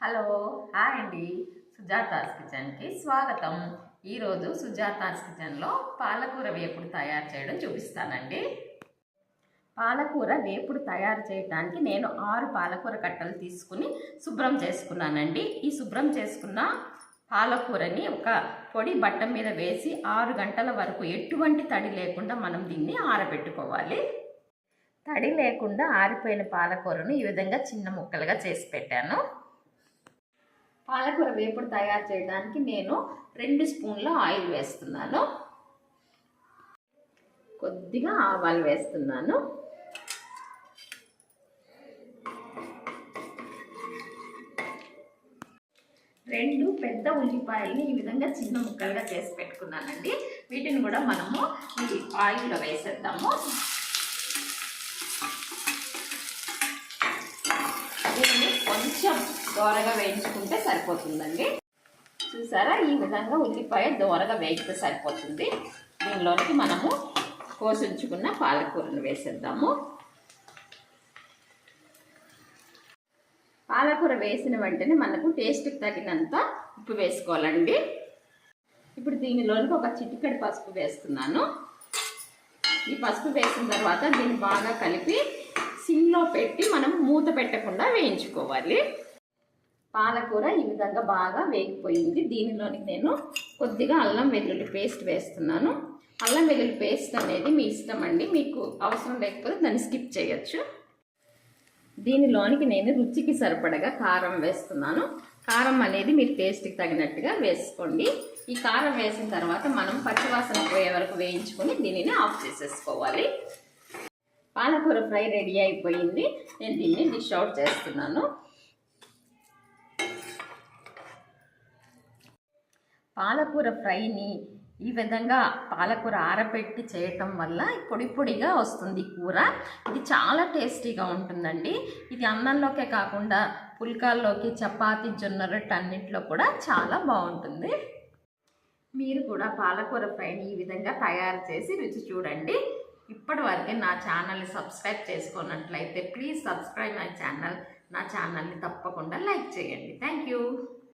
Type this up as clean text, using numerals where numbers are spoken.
Hello hi అండి, సుజాతాస్ కిచెన్కి స్వాగతం. ఈరోజు సుజాతాస్ కిచెన్లో పాలకూర వేపుడు తయారు చేయడం చూపిస్తానండి. పాలకూర వేపుడు తయారు చేయడానికి నేను 6 పాలకూర కట్టలు తీసుకుని శుభ్రం చేసుకున్నానండి. ఈ శుభ్రం చేసుకున్న పాలకూరని ఒక పొడి బట్ట మీద వేసి 6 గంటల వరకు ఎటువంటి తడి లేకుండా మనం దీన్ని ఆరబెట్టుకోవాలి. తడి లేకుండా ఆరిపోయిన పాలకూరను ఈ విధంగా చిన్న ముక్కలుగా చేసి పెట్టాను. పాలకూర వేపుడు తయారు చేయడానికి నేను 2 స్పూన్ల ఆయిల్ వేస్తున్నాను. కొద్దిగా ఆవాలు వేస్తున్నాను. రెండు పెద్ద ఉల్లిపాయలని ఈ విధంగా చిన్న ముక్కలుగా చేసి పెట్టుకున్నానండి. వీటిని కూడా మనము ఈ ఆయిల్లో వేసేద్దాము. దీన్ని కొంచెం దోరగా వేయించుకుంటే సరిపోతుందండి. చూసారా, ఈ విధంగా ఉల్లిపాయ దోరగా వేగితే సరిపోతుంది. దీనిలోనికి మనము కోసించుకున్న పాలకూరను వేసేద్దాము. పాలకూర వేసిన వెంటనే మనకు టేస్ట్కి తగినంత ఉప్పు వేసుకోవాలండి. ఇప్పుడు దీనిలోనికి ఒక చిటికెడు పసుపు వేస్తున్నాను. ఈ పసుపు వేసిన తర్వాత దీన్ని బాగా కలిపి సిమ్లో పెట్టి మనం మూత పెట్టకుండా వేయించుకోవాలి. పాలకూర ఈ విధంగా బాగా వేగిపోయింది. దీనిలోనికి నేను కొద్దిగా అల్లం వెల్లుల్లి పేస్ట్ వేస్తున్నాను. అల్లం వెల్లుల్లి పేస్ట్ అనేది మీ ఇష్టం అండి, మీకు అవసరం లేకపోతే దాన్ని స్కిప్ చేయొచ్చు. దీనిలోనికి నేను రుచికి సరిపడగా కారం వేస్తున్నాను. కారం అనేది మీరు టేస్ట్కి తగినట్టుగా వేసుకోండి. ఈ కారం వేసిన తర్వాత మనం పచ్చివాసన పోయే వరకు వేయించుకొని దీనిని ఆఫ్ చేసేసుకోవాలి. పాలకూర ఫ్రై రెడీ అయిపోయింది. నేను దీన్ని డిష్ అవుట్ చేస్తున్నాను. పాలకూర ఫ్రైని ఈ విధంగా పాలకూర ఆరబెట్టి చేయటం వల్ల పొడి పొడిగా వస్తుంది కూర. ఇది చాలా టేస్టీగా ఉంటుందండి. ఇది అన్నంలోకే కాకుండా పుల్కాల్లోకి, చపాతీ, జొన్న రొట్టె అన్నింటిలో కూడా చాలా బాగుంటుంది. మీరు కూడా పాలకూర ఫ్రైని ఈ విధంగా తయారు చేసి రుచి చూడండి. ఇప్పటి వరకే నా ఛానల్ని సబ్స్క్రైబ్ చేసుకున్నట్లయితే ప్లీజ్ సబ్స్క్రైబ్ మై ఛానల్. నా ఛానల్ని తప్పకుండా లైక్ చేయండి. Thank you.